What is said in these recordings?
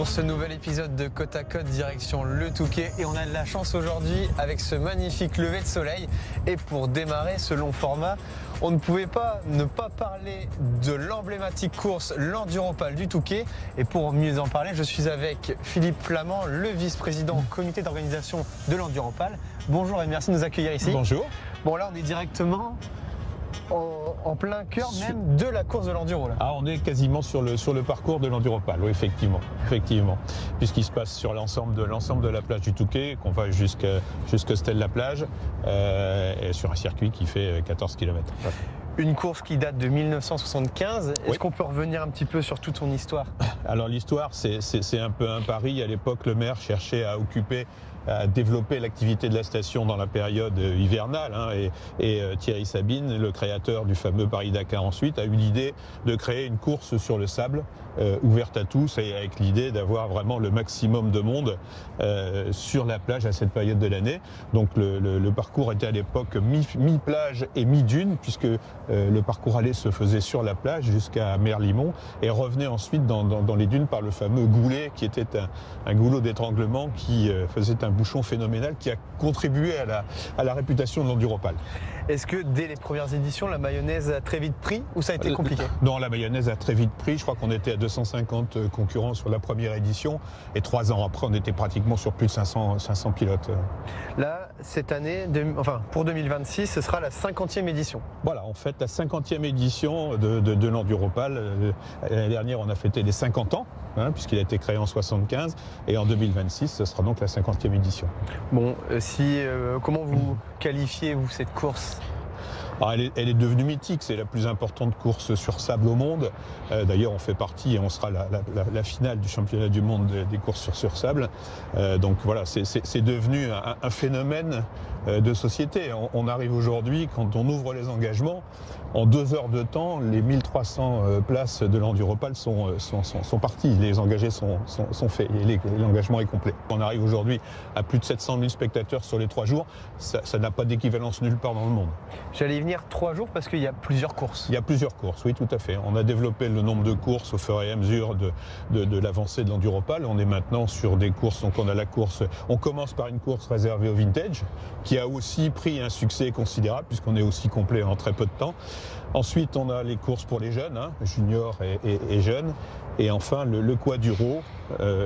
pour ce nouvel épisode de Côte à Côte direction Le Touquet et on a de la chance aujourd'hui avec ce magnifique lever de soleil et pour démarrer ce long format on ne pouvait pas ne pas parler de l'emblématique course l'Enduropal du Touquet et pour mieux en parler je suis avec Philippe Flamand, le vice-président comité d'organisation de l'Enduropal. Bonjour et merci de nous accueillir ici. Bonjour. Bon là on est directement en plein cœur même de la course de l'enduro là. Ah, on est quasiment sur le parcours de l'Enduropal, oui, effectivement, puisqu'il se passe sur l'ensemble de la plage du Touquet, qu'on va jusque Stèle-la-Plage, et sur un circuit qui fait 14 km. Une course qui date de 1975. Est-ce qu'on peut revenir un petit peu sur toute son histoire? Alors l'histoire, c'est un peu un pari. À l'époque, le maire cherchait à développer l'activité de la station dans la période hivernale. Et Thierry Sabine, le créateur du fameux Paris-Dakar ensuite, a eu l'idée de créer une course sur le sable, ouverte à tous, et avec l'idée d'avoir vraiment le maximum de monde sur la plage à cette période de l'année. Donc le parcours était à l'époque mi-plage et mi-dune, puisque le parcours aller se faisait sur la plage jusqu'à Merlimont et revenait ensuite dans les dunes par le fameux goulet qui était un goulot d'étranglement qui faisait un bouchon phénoménal qui a contribué à la réputation de l'Enduropal. Est-ce que dès les premières éditions, la mayonnaise a très vite pris ou ça a été compliqué? Non, la mayonnaise a très vite pris. Je crois qu'on était à 250 concurrents sur la première édition et 3 ans après, on était pratiquement sur plus de 500 pilotes. Là, cette année, pour 2026, ce sera la 50e édition. Voilà, en fait, la 50e édition de l'Enduropal. L'année dernière, on a fêté les 50 ans, puisqu'il a été créé en 75, et en 2026, ce sera donc la 50e édition. Bon, comment vous qualifiez-vous cette course? Alors elle est devenue mythique, c'est la plus importante course sur sable au monde. D'ailleurs, on fait partie et on sera la finale du championnat du monde des courses sur sable. Donc voilà, c'est devenu un phénomène de société. On arrive aujourd'hui, quand on ouvre les engagements, en 2 heures de temps, les 1300 places de l'Enduropal sont parties. Les engagés sont faits et l'engagement est complet. On arrive aujourd'hui à plus de 700 000 spectateurs sur les 3 jours. Ça n'a pas d'équivalence nulle part dans le monde. J'allais y venir 3 jours parce qu'il y a plusieurs courses. Il y a plusieurs courses, oui, tout à fait. On a développé le nombre de courses au fur et à mesure de l'avancée de l'Enduropal. On est maintenant sur des courses, donc on a la course. On commence par une course réservée au vintage, qui a aussi pris un succès considérable, puisqu'on est aussi complet en très peu de temps. Ensuite, on a les courses pour les jeunes, juniors et jeunes. Et enfin, le quaduro,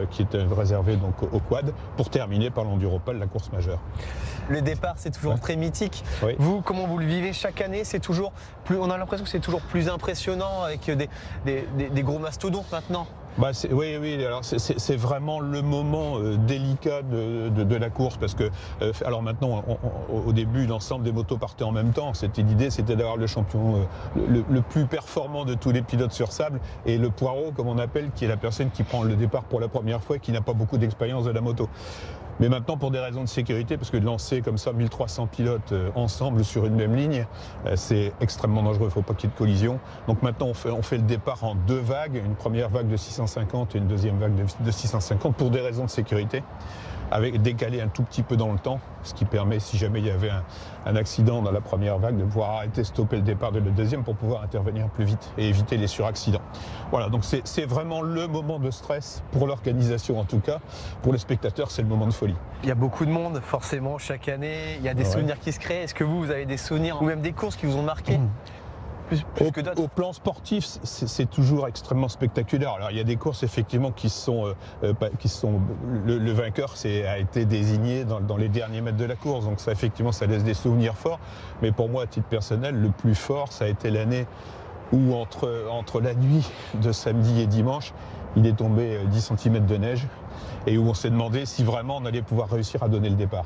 qui est réservé donc au quad, pour terminer par l'Enduropal, la course majeure. Le départ, c'est toujours très mythique. Oui. Vous, comment vous le vivez chaque année? C'est toujours plus, on a l'impression que c'est toujours plus impressionnant avec des gros mastodontes maintenant. Oui, alors c'est vraiment le moment délicat de la course, parce que alors maintenant, au début, l'ensemble des motos partaient en même temps. L'idée, c'était d'avoir le champion le plus performant de tous les pilotes sur sable, et le poireau, comme on appelle, qui est la personne qui prend le départ pour la première fois et qui n'a pas beaucoup d'expérience de la moto. Mais maintenant, pour des raisons de sécurité, parce que de lancer comme ça 1300 pilotes ensemble sur une même ligne, c'est extrêmement dangereux, il ne faut pas qu'il y ait de collision. Donc maintenant, on fait le départ en 2 vagues, une première vague de 650 et une deuxième vague de 650 pour des raisons de sécurité, avec décalé un tout petit peu dans le temps, ce qui permet, si jamais il y avait un accident dans la première vague, de pouvoir arrêter, stopper le départ de la deuxième pour pouvoir intervenir plus vite et éviter les suraccidents. Voilà, donc c'est vraiment le moment de stress pour l'organisation en tout cas. Pour les spectateurs, c'est le moment de folie. Il y a beaucoup de monde, forcément, chaque année. Il y a des souvenirs qui se créent. Est-ce que vous avez des souvenirs ou même des courses qui vous ont marqué? Plus que d'autres. Au plan sportif, c'est toujours extrêmement spectaculaire. Alors il y a des courses effectivement qui sont le vainqueur a été désigné dans les derniers mètres de la course, donc ça effectivement ça laisse des souvenirs forts. Mais pour moi, à titre personnel, le plus fort, ça a été l'année où entre la nuit de samedi et dimanche, il est tombé 10 cm de neige et où on s'est demandé si vraiment on allait pouvoir réussir à donner le départ.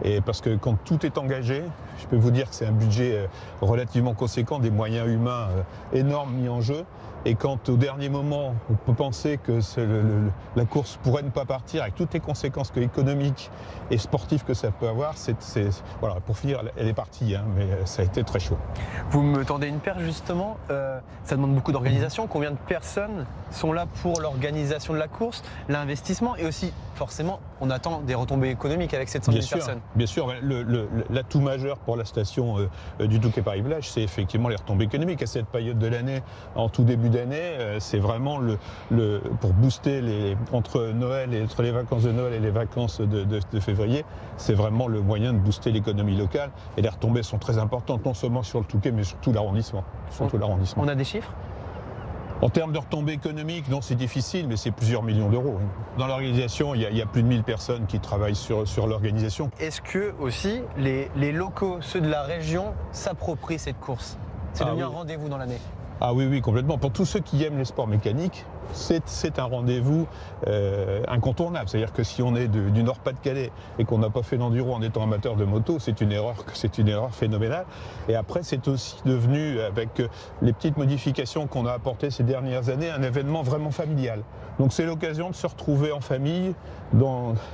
Et parce que quand tout est engagé, je peux vous dire que c'est un budget relativement conséquent, des moyens humains énormes mis en jeu. Et quand au dernier moment, on peut penser que la course pourrait ne pas partir, avec toutes les conséquences économiques et sportives que ça peut avoir, voilà, pour finir, elle est partie, mais ça a été très chaud. Vous me tendez une perche justement, ça demande beaucoup d'organisation. Combien de personnes sont là pour l'organisation de la course, l'investissement et aussi forcément, on attend des retombées économiques avec 700 000 personnes. Bien sûr, l'atout majeur pour la station du Touquet-Paris-Plage, c'est effectivement les retombées économiques. À cette période de l'année, en tout début d'année, c'est vraiment pour booster entre les vacances de Noël et les vacances de février, c'est vraiment le moyen de booster l'économie locale. Et les retombées sont très importantes, non seulement sur le Touquet, mais sur tout l'arrondissement. On a des chiffres ? En termes de retombées économiques, non, c'est difficile, mais c'est plusieurs millions d'euros. Dans l'organisation, il y a plus de 1000 personnes qui travaillent sur l'organisation. Est-ce que aussi les locaux, ceux de la région, s'approprient cette course ? C'est devenu un rendez-vous dans l'année. Ah oui, complètement. Pour tous ceux qui aiment les sports mécaniques, c'est un rendez-vous incontournable. C'est-à-dire que si on est du Nord-Pas-de-Calais et qu'on n'a pas fait l'enduro en étant amateur de moto, c'est une erreur phénoménale. Et après, c'est aussi devenu, avec les petites modifications qu'on a apportées ces dernières années, un événement vraiment familial. Donc c'est l'occasion de se retrouver en famille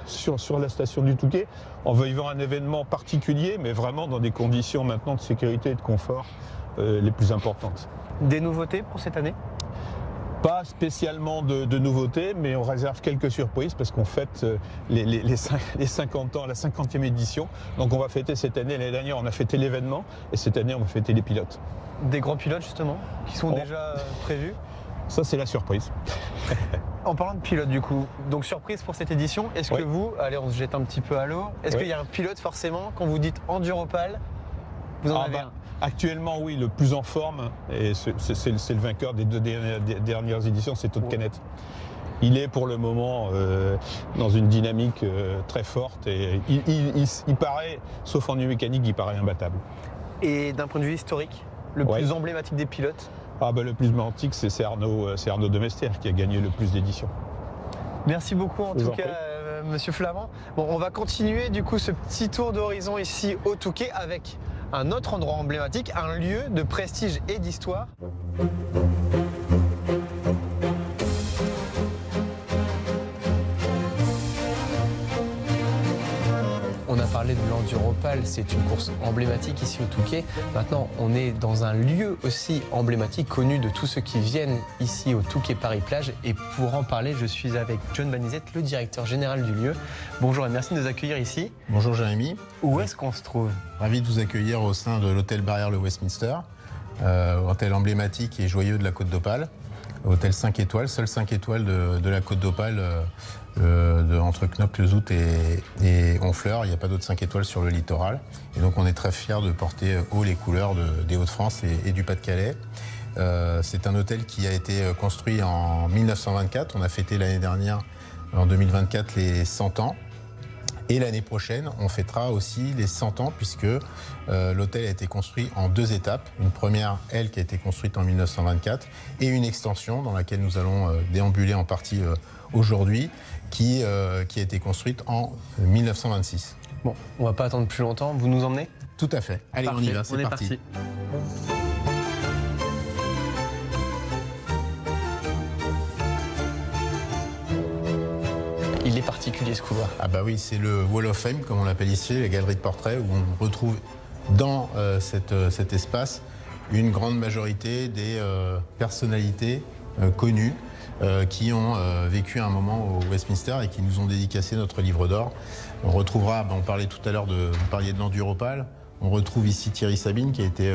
sur la station du Touquet en vivant un événement particulier, mais vraiment dans des conditions maintenant de sécurité et de confort les plus importantes. Des nouveautés pour cette année ? Pas spécialement de nouveautés, mais on réserve quelques surprises parce qu'on fête les 50 ans, la 50e édition. Donc on va fêter cette année. L'année dernière, on a fêté l'événement et cette année, on va fêter les pilotes. Des grands pilotes justement, qui sont déjà prévus ? Ça, c'est la surprise. En parlant de pilote du coup, donc surprise pour cette édition, est-ce que vous, allez on se jette un petit peu à l'eau, est-ce qu'il y a un pilote forcément, quand vous dites Enduropal, vous en avez un ? Actuellement, oui, le plus en forme, et c'est le vainqueur des deux dernières éditions, c'est Todd Canet. Il est pour le moment dans une dynamique très forte et il paraît, sauf en mécanique, il paraît imbattable. Et d'un point de vue historique, le plus emblématique des pilotes ? Le plus emblématique, c'est Arnaud Demester qui a gagné le plus d'éditions. Merci beaucoup en tout cas. Monsieur Flamand. Bon, on va continuer du coup ce petit tour d'horizon ici au Touquet avec un autre endroit emblématique, un lieu de prestige et d'histoire. On a parlé de l'Enduropal, c'est une course emblématique ici au Touquet. Maintenant, on est dans un lieu aussi emblématique, connu de tous ceux qui viennent ici au Touquet Paris-Plage. Et pour en parler, je suis avec John Banizet, le directeur général du lieu. Bonjour et merci de nous accueillir ici. Bonjour Jérémy. Où est-ce qu'on se trouve ? Ravi de vous accueillir au sein de l'hôtel Barrière le Westminster, hôtel emblématique et joyeux de la Côte d'Opale. Hôtel 5 étoiles, seul 5 étoiles de la Côte d'Opale. Entre Knokke-le-Zout et Honfleur, il n'y a pas d'autres 5 étoiles sur le littoral. Et donc on est très fiers de porter haut les couleurs des Hauts-de-France et du Pas-de-Calais. C'est un hôtel qui a été construit en 1924. On a fêté l'année dernière, en 2024, les 100 ans. Et l'année prochaine, on fêtera aussi les 100 ans puisque l'hôtel a été construit en 2 étapes. Une première, elle, qui a été construite en 1924 et une extension dans laquelle nous allons déambuler en partie aujourd'hui, qui a été construite en 1926. Bon, on va pas attendre plus longtemps. Vous nous emmenez ? Tout à fait. Allez, parfait. On y va, c'est parti. Il est particulier ce couloir. Ah bah oui, c'est le Wall of Fame, comme on l'appelle ici, la galerie de portraits, où on retrouve dans cet espace une grande majorité des personnalités connues qui ont vécu un moment au Westminster et qui nous ont dédicacé notre livre d'or. On retrouvera, on parlait tout à l'heure vous parliez de l'Enduropal, on retrouve ici Thierry Sabine qui a été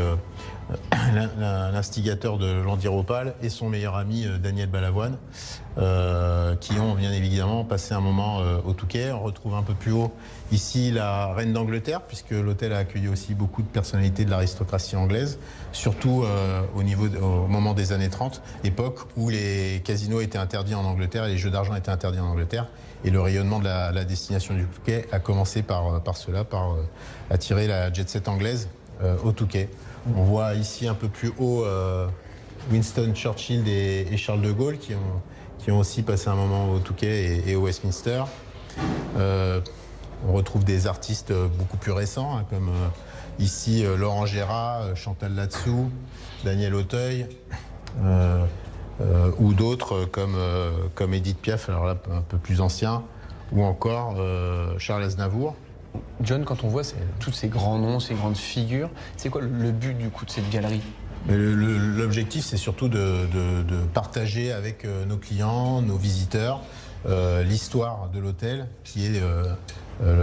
l'instigateur de l'Enduropal et son meilleur ami Daniel Balavoine qui ont bien évidemment passé un moment au Touquet. On retrouve un peu plus haut ici la reine d'Angleterre puisque l'hôtel a accueilli aussi beaucoup de personnalités de l'aristocratie anglaise, surtout au moment des années 30, époque où les casinos étaient interdits en Angleterre et les jeux d'argent étaient interdits en Angleterre. Et le rayonnement de la destination du Touquet a commencé par cela, par attirer la jet-set anglaise au Touquet. On voit ici un peu plus haut Winston Churchill et Charles de Gaulle qui ont aussi passé un moment au Touquet et au Westminster. On retrouve des artistes beaucoup plus récents, comme ici Laurent Gérard, Chantal Latsou, Daniel Auteuil, ou d'autres comme Edith Piaf, alors là un peu plus ancien, ou encore Charles Aznavour. John, quand on voit tous ces grands noms, ces grandes figures, c'est quoi le but du coup de cette galerie ? L'objectif, c'est surtout de partager avec nos clients, nos visiteurs, l'histoire de l'hôtel qui est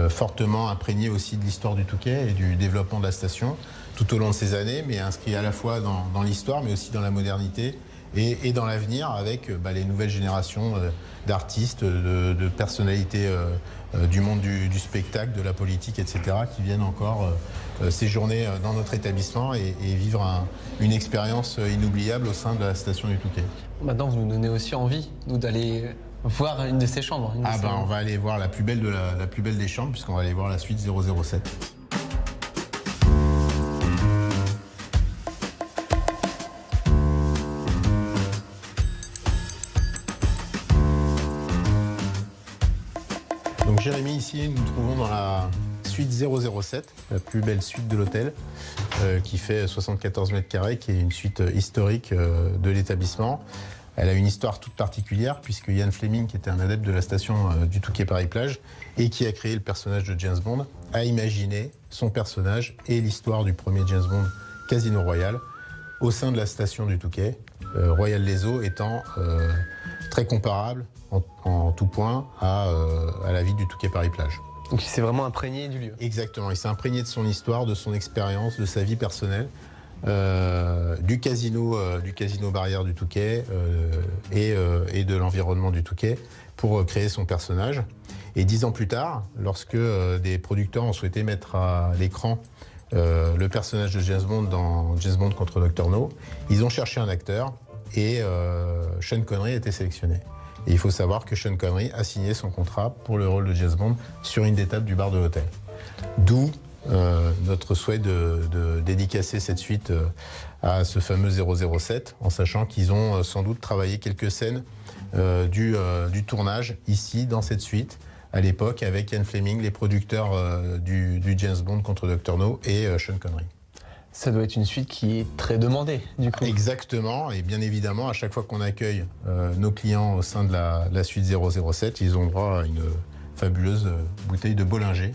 fortement imprégnée aussi de l'histoire du Touquet et du développement de la station tout au long de ces années, mais inscrit à la fois dans l'histoire mais aussi dans la modernité et dans l'avenir avec les nouvelles générations d'artistes, de personnalités du monde du spectacle, de la politique, etc., qui viennent encore séjourner dans notre établissement et vivre une expérience inoubliable au sein de la station du Touquet. Maintenant, vous nous donnez aussi envie, nous, d'aller voir une de ces chambres. On va aller voir la plus belle des chambres, puisqu'on va aller voir la suite 007. Donc Jérémy, ici, nous nous trouvons dans la suite 007, la plus belle suite de l'hôtel, qui fait 74 mètres carrés, qui est une suite historique de l'établissement. Elle a une histoire toute particulière, puisque Ian Fleming, qui était un adepte de la station du Touquet Paris-Plage, et qui a créé le personnage de James Bond, a imaginé son personnage et l'histoire du premier James Bond, Casino Royale, au sein de la station du Touquet, Royal Les Eaux étant très comparable en tout point à la vie du Touquet Paris-Plage. Donc il s'est vraiment imprégné du lieu. Exactement, il s'est imprégné de son histoire, de son expérience, de sa vie personnelle, du casino Barrière du Touquet et de l'environnement du Touquet pour créer son personnage. Et 10 ans plus tard, lorsque des producteurs ont souhaité mettre à l'écran le personnage de James Bond dans James Bond contre Dr No, ils ont cherché un acteur et Sean Connery a été sélectionné. Et il faut savoir que Sean Connery a signé son contrat pour le rôle de James Bond sur une des tables du bar de l'hôtel. D'où notre souhait de dédicacer cette suite à ce fameux 007, en sachant qu'ils ont sans doute travaillé quelques scènes du tournage ici, dans cette suite, à l'époque, avec Ian Fleming, les producteurs du James Bond contre Dr No et Sean Connery. Ça doit être une suite qui est très demandée, du coup. Exactement, et bien évidemment, à chaque fois qu'on accueille nos clients au sein de la suite 007, ils ont droit à une fabuleuse bouteille de Bollinger.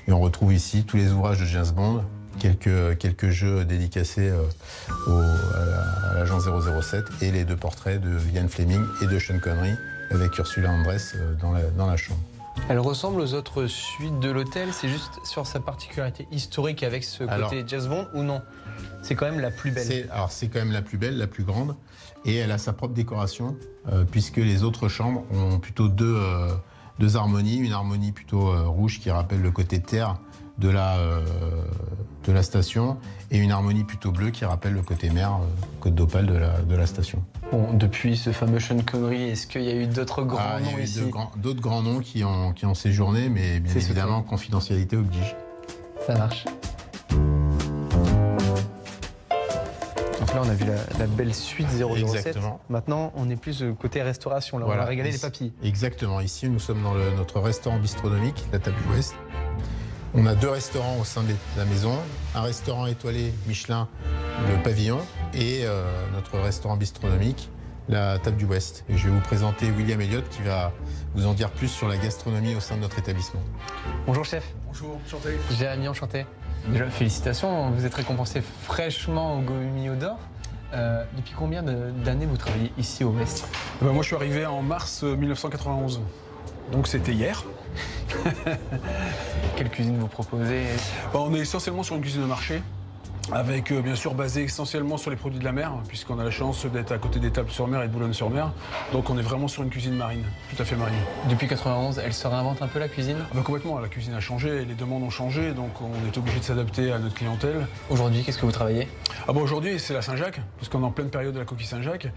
Et on retrouve ici tous les ouvrages de James Bond, quelques jeux dédicacés à l'agent 007 et les 2 portraits de Ian Fleming et de Sean Connery avec Ursula Andress dans la chambre. Elle ressemble aux autres suites de l'hôtel, c'est juste sur sa particularité historique avec ce côté James Bond ou non? C'est quand même la plus belle. C'est quand même la plus belle, la plus grande, et elle a sa propre décoration, puisque les autres chambres ont plutôt deux harmonies, une harmonie plutôt rouge qui rappelle le côté terre de la station, et une harmonie plutôt bleue qui rappelle le côté mer, côte d'opale de la station. Bon, depuis ce fameux Sean Connery, est-ce qu'il y a eu d'autres grands noms ici? Il y a eu d'autres grands noms qui ont séjourné, mais bien évidemment, confidentialité oblige. Ça marche. Donc là, on a vu la belle suite 007. Exactement. Maintenant, on est plus côté restauration. Là, voilà, on va régaler les papilles. Exactement. Ici, nous sommes dans notre restaurant bistronomique, la table du Ouest. On a 2 restaurants au sein de la maison. Un restaurant étoilé Michelin, le Pavillon, et notre restaurant bistronomique, la table du Ouest. Et je vais vous présenter William Elliott qui va vous en dire plus sur la gastronomie au sein de notre établissement. Bonjour chef. Bonjour, enchanté. Jérémy, enchanté. Déjà, félicitations, vous êtes récompensé fraîchement au Goemio d'Or. Depuis combien d'années vous travaillez ici au Ouest? Moi, je suis arrivé en mars 1991. Donc c'était hier. Quelle cuisine vous proposez? On est essentiellement sur une cuisine de marché, avec bien sûr basé essentiellement sur les produits de la mer, puisqu'on a la chance d'être à côté d'Étaples sur Mer et de Boulogne-sur-Mer. Donc on est vraiment sur une cuisine marine, tout à fait marine. Depuis 91, elle se réinvente un peu la cuisine? Complètement, la cuisine a changé, les demandes ont changé, donc on est obligé de s'adapter à notre clientèle. Aujourd'hui, qu'est-ce que vous travaillez? Aujourd'hui, c'est la Saint-Jacques, puisqu'on est en pleine période de la coquille Saint-Jacques.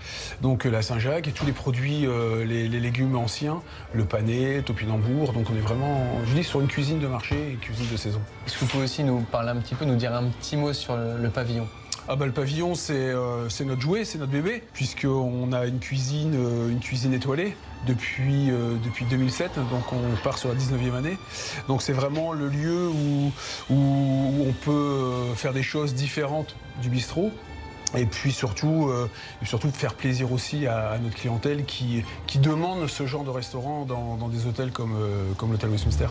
Donc la Saint-Jacques et tous les produits, les légumes anciens, le panais, topinambour. Donc on est vraiment, je dis, sur une cuisine de marché et cuisine de saison. Est-ce que vous pouvez aussi nous parler un petit peu, nous dire un petit mot sur le pavillon? Le pavillon, c'est notre jouet, c'est notre bébé, puisqu'on a une cuisine étoilée depuis 2007, donc on part sur la 19e année. Donc c'est vraiment le lieu où on peut faire des choses différentes du bistrot. Et puis surtout faire plaisir aussi à notre clientèle qui demande ce genre de restaurant dans des hôtels comme l'hôtel Westminster.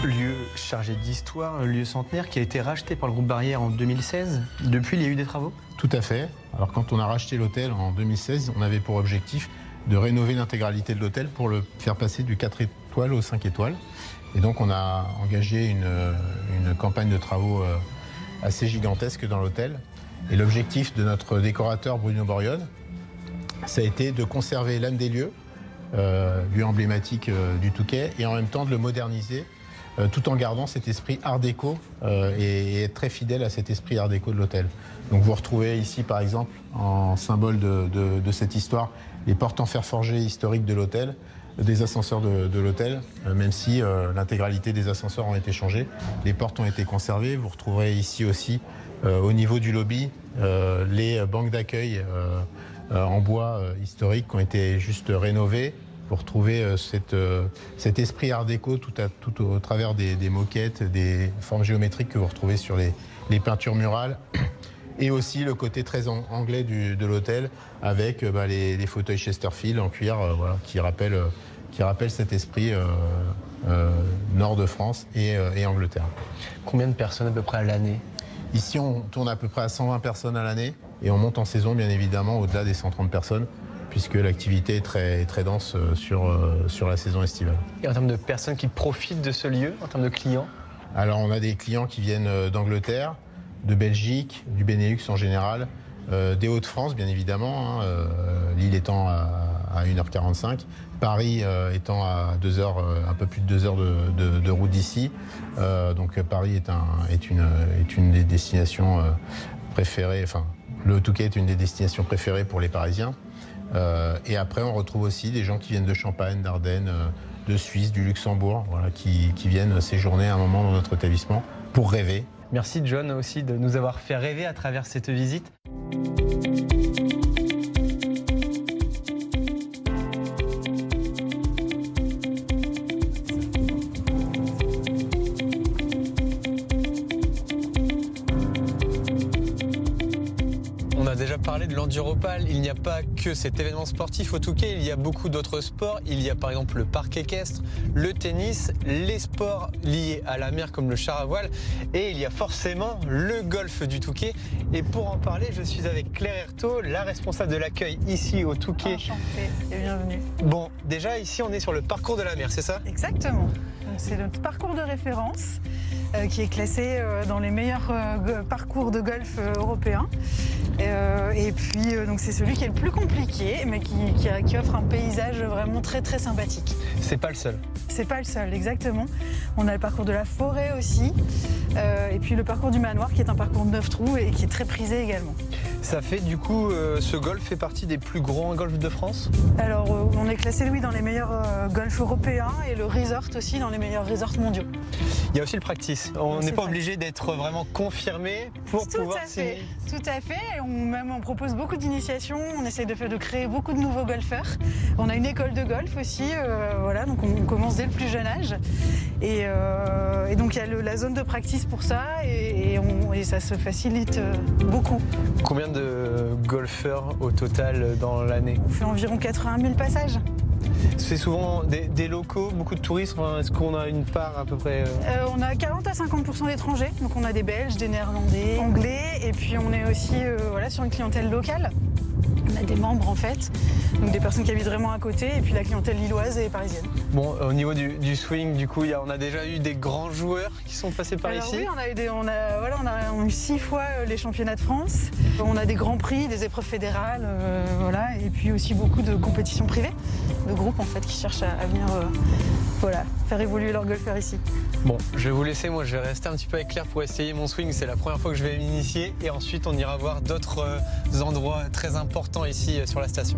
Lieu chargé d'histoire, le lieu centenaire qui a été racheté par le groupe Barrière en 2016. Depuis, il y a eu des travaux? Tout à fait. Alors quand on a racheté l'hôtel en 2016, on avait pour objectif de rénover l'intégralité de l'hôtel pour le faire passer du 4 étoiles au 5 étoiles. Et donc on a engagé une campagne de travaux assez gigantesque dans l'hôtel. Et l'objectif de notre décorateur Bruno Borione, ça a été de conserver l'âme des lieux, lieu emblématique du Touquet, et en même temps de le moderniser, tout en gardant cet esprit art déco et être très fidèle à cet esprit art déco de l'hôtel. Donc vous retrouvez ici par exemple, en symbole de cette histoire, les portes en fer forgé historiques de l'hôtel, des ascenseurs de l'hôtel, même si l'intégralité des ascenseurs ont été changés. Les portes ont été conservées. Vous retrouverez ici aussi, au niveau du lobby, les banques d'accueil en bois historiques qui ont été juste rénovées. Vous retrouvez cet esprit art déco tout au travers des moquettes, des formes géométriques que vous retrouvez sur les peintures murales. Et aussi le côté très anglais de l'hôtel avec les fauteuils Chesterfield en cuir voilà, qui rappellent cet esprit nord de France et Angleterre. Combien de personnes à peu près à l'année? Ici, on tourne à peu près à 120 personnes à l'année et on monte en saison, bien évidemment, au-delà des 130 personnes, puisque l'activité est très dense sur la saison estivale. Et en termes de personnes qui profitent de ce lieu, en termes de clients? Alors, on a des clients qui viennent d'Angleterre, de Belgique, du Benelux en général, des Hauts-de-France, bien évidemment, Lille étant à 1h45, Paris étant à 2 heures, un peu plus de 2 heures de route d'ici. Donc Paris est une des destinations préférées, enfin le Touquet est une des destinations préférées pour les Parisiens. Et après on retrouve aussi des gens qui viennent de Champagne, d'Ardennes, de Suisse, du Luxembourg, voilà, qui viennent séjourner à un moment dans notre établissement pour rêver. Merci John aussi de nous avoir fait rêver à travers cette visite. On a déjà parlé de l'Enduropal, il n'y a pas que cet événement sportif au Touquet, il y a beaucoup d'autres sports. Il y a par exemple le parc équestre, le tennis, les sports liés à la mer comme le char à voile et il y a forcément le golf du Touquet. Et pour en parler, je suis avec Claire Hertaud, la responsable de l'accueil ici au Touquet. Enchantée et bienvenue. Bon, déjà ici on est sur le parcours de la mer, c'est ça? Exactement. C'est notre parcours de référence qui est classé dans les meilleurs parcours de golf européens. Et puis donc c'est celui qui est le plus compliqué, mais qui offre un paysage vraiment très sympathique. C'est pas le seul. C'est pas le seul, exactement. On a le parcours de la forêt aussi, et puis le parcours du manoir qui est un parcours de 9 trous et qui est très prisé également. Ça fait du coup, ce golf fait partie des plus grands golfs de France? Alors on est classé oui dans les meilleurs golfs européens et le resort aussi dans les meilleurs resorts mondiaux. Il y a aussi le practice. On n'est pas obligé d'être vraiment confirmé pour pouvoir signer. Tout à fait. On propose beaucoup d'initiations. On essaie de créer beaucoup de nouveaux golfeurs. On a une école de golf aussi. Voilà, donc on commence dès le plus jeune âge. Et donc il y a la zone de practice pour ça et ça se facilite beaucoup. Combien de golfeurs au total dans l'année? On fait environ 80 000 passages. C'est souvent des locaux, beaucoup de touristes. Enfin, est-ce qu'on a une part à peu près On a 40 à 50% d'étrangers. Donc on a des Belges, des Néerlandais, Anglais. Et puis on est aussi voilà, sur une clientèle locale. On a des membres en fait, donc des personnes qui habitent vraiment à côté, et puis la clientèle lilloise et parisienne. Bon, au niveau du swing, du coup, on a déjà eu des grands joueurs qui sont passés par ici. Oui, on a eu 6 fois les championnats de France. On a des grands prix, des épreuves fédérales, voilà, et puis aussi beaucoup de compétitions privées, de groupes en fait qui cherchent à venir voilà, faire évoluer leur golfeur ici. Bon, je vais vous laisser, moi je vais rester un petit peu avec Claire pour essayer mon swing, c'est la première fois que je vais m'initier et ensuite on ira voir d'autres endroits très importants ici sur la station.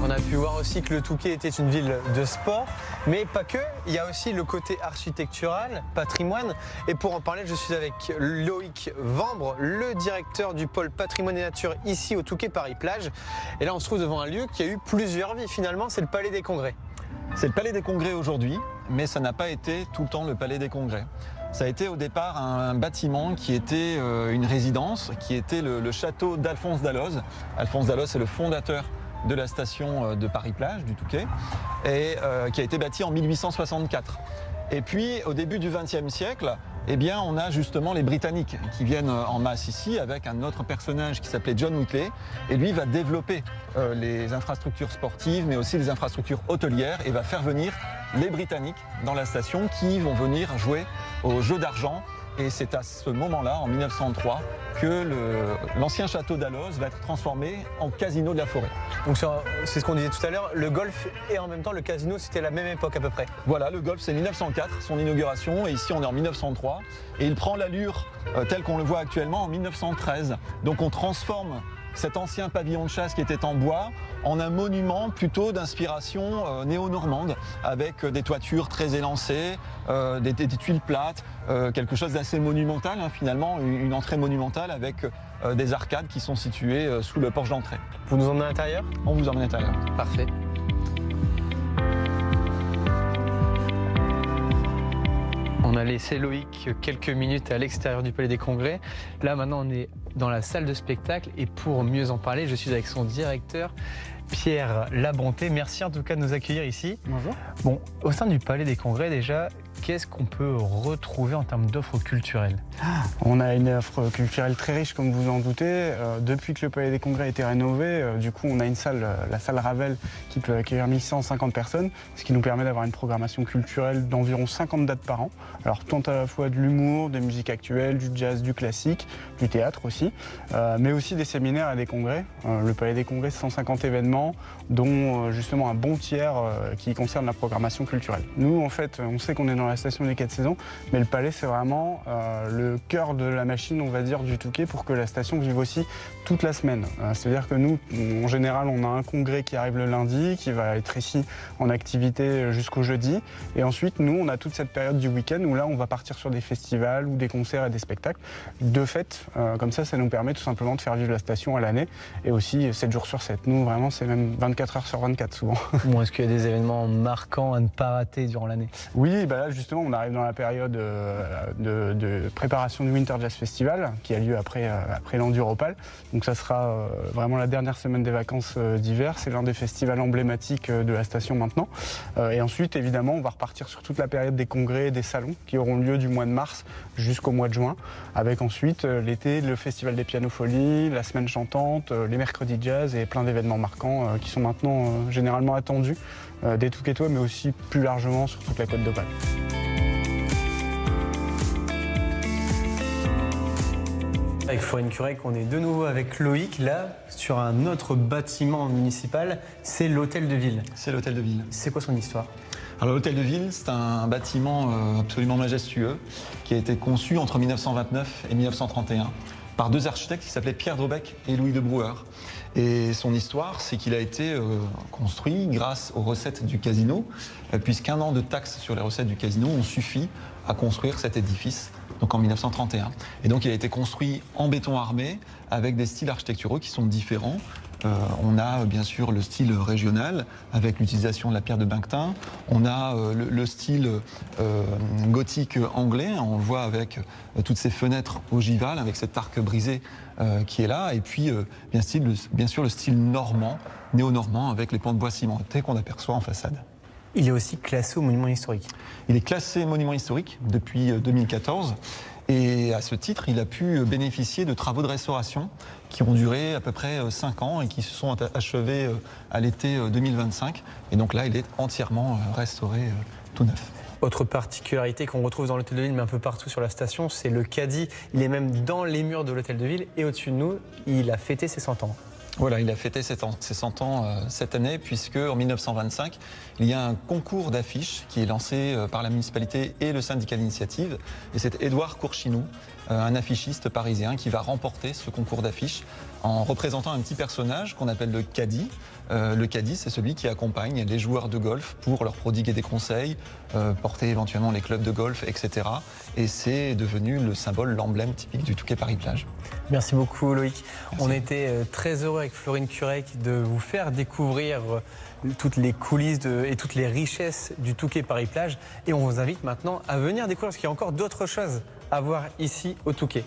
On a pu voir aussi que le Touquet était une ville de sport, mais pas que. Il y a aussi le côté architectural, patrimoine. Et pour en parler, je suis avec Loïc Vambre, le directeur du pôle patrimoine et nature ici au Touquet Paris-Plage. Et là, on se trouve devant un lieu qui a eu plusieurs vies finalement, c'est le Palais des Congrès. C'est le Palais des Congrès aujourd'hui, mais ça n'a pas été tout le temps le Palais des Congrès. Ça a été au départ un bâtiment qui était une résidence, qui était le château d'Alphonse Dalloz. Alphonse Dalloz est le fondateur de la station de Paris-Plage, du Touquet, et qui a été bâti en 1864. Et puis, au début du XXe siècle, eh bien, on a justement les Britanniques qui viennent en masse ici avec un autre personnage qui s'appelait John Whitley. Et lui va développer les infrastructures sportives, mais aussi les infrastructures hôtelières et va faire venir les Britanniques dans la station qui vont venir jouer au jeu d'argent. Et c'est à ce moment-là, en 1903, que l'ancien château d'Alloz va être transformé en casino de la forêt. Donc c'est ce qu'on disait tout à l'heure, le golf et en même temps le casino, c'était la même époque à peu près. Voilà, le golf c'est 1904, son inauguration, et ici on est en 1903. Et il prend l'allure telle qu'on le voit actuellement en 1913. Donc on transforme cet ancien pavillon de chasse qui était en bois en un monument plutôt d'inspiration néo-normande, avec des toitures très élancées, des tuiles plates, quelque chose d'assez monumental finalement, une entrée monumentale avec des arcades qui sont situées sous le porche d'entrée. Vous nous emmenez à l'intérieur? On vous emmène à l'intérieur. Parfait. On a laissé Loïc quelques minutes à l'extérieur du Palais des Congrès. Là, maintenant, on est dans la salle de spectacle. Et pour mieux en parler, je suis avec son directeur, Pierre Labonté. Merci en tout cas de nous accueillir ici. Bonjour. Bon, au sein du Palais des Congrès, déjà, qu'est-ce qu'on peut retrouver en termes d'offres culturelles? On a une offre culturelle très riche, comme vous en doutez. Depuis que le Palais des Congrès a été rénové, du coup, on a une salle, la salle Ravel, qui peut accueillir 1150 personnes, ce qui nous permet d'avoir une programmation culturelle d'environ 50 dates par an. Alors, tant à la fois de l'humour, des musiques actuelles, du jazz, du classique, du théâtre aussi, mais aussi des séminaires et des congrès. Le Palais des Congrès, 150 événements, dont justement un bon tiers qui concerne la programmation culturelle. Nous, en fait, on sait qu'on est dans la station des 4 saisons, mais le Palais, c'est vraiment le cœur de la machine, on va dire, du Touquet pour que la station vive aussi toute la semaine. C'est-à-dire que nous, en général, on a un congrès qui arrive le lundi, qui va être ici en activité jusqu'au jeudi. Et ensuite, nous, on a toute cette période du week-end où là, on va partir sur des festivals ou des concerts et des spectacles. De fait, comme ça nous permet tout simplement de faire vivre la station à l'année et aussi 7 jours sur 7. Nous, vraiment, c'est même 24 heures sur 24 souvent. Bon, est-ce qu'il y a des événements marquants à ne pas rater durant l'année? Oui, bah là, justement, on arrive dans la période de préparation du Winter Jazz Festival qui a lieu après l'Enduropal. Donc ça sera vraiment la dernière semaine des vacances d'hiver. C'est l'un des festivals emblématiques de la station maintenant. Et ensuite, évidemment, on va repartir sur toute la période des congrès et des salons qui auront lieu du mois de mars jusqu'au mois de juin, avec ensuite l'été, le Festival des Pianofolies, la Semaine Chantante, les mercredis jazz et plein d'événements marquants qui sont maintenant généralement attendus des Touquetois, mais aussi plus largement sur toute la Côte d'Opale. Avec Florine Curec, on est de nouveau avec Loïc, là, sur un autre bâtiment municipal, c'est l'Hôtel de Ville. C'est l'Hôtel de Ville. C'est quoi son histoire? Alors l'Hôtel de Ville, c'est un bâtiment absolument majestueux qui a été conçu entre 1929 et 1931 par deux architectes qui s'appelaient Pierre Drobecq et Louis de Brouwer. Et son histoire, c'est qu'il a été construit grâce aux recettes du casino, puisqu'un an de taxes sur les recettes du casino ont suffi à construire cet édifice, donc en 1931. Et donc il a été construit en béton armé, avec des styles architecturaux qui sont différents. On a bien sûr le style régional avec l'utilisation de la pierre de Banctin. On a le style gothique anglais, on le voit avec toutes ces fenêtres ogivales, avec cet arc brisé qui est là. Et puis bien sûr le style normand, néo-normand, avec les pans de bois cimentés qu'on aperçoit en façade. Il est aussi classé au monument historique. Il est classé monument historique depuis 2014. Et à ce titre, il a pu bénéficier de travaux de restauration qui ont duré à peu près 5 ans et qui se sont achevés à l'été 2025. Et donc là, il est entièrement restauré tout neuf. Autre particularité qu'on retrouve dans l'Hôtel de Ville, mais un peu partout sur la station, c'est le caddie. Il est même dans les murs de l'Hôtel de Ville et au-dessus de nous, il a fêté ses 100 ans. Voilà, il a fêté ses 100 ans cette année, puisque en 1925, il y a un concours d'affiches qui est lancé par la municipalité et le syndicat d'initiative. Et c'est Édouard Courchinou, un affichiste parisien, qui va remporter ce concours d'affiches en représentant un petit personnage qu'on appelle le caddie. Le caddie, c'est celui qui accompagne les joueurs de golf pour leur prodiguer des conseils, porter éventuellement les clubs de golf, etc. Et c'est devenu le symbole, l'emblème typique du Touquet Paris-Plage. Merci beaucoup Loïc. Merci. On était très heureux avec Florine Curec de vous faire découvrir toutes les coulisses et toutes les richesses du Touquet Paris-Plage. Et on vous invite maintenant à venir découvrir, parce qu'il y a encore d'autres choses à voir ici au Touquet.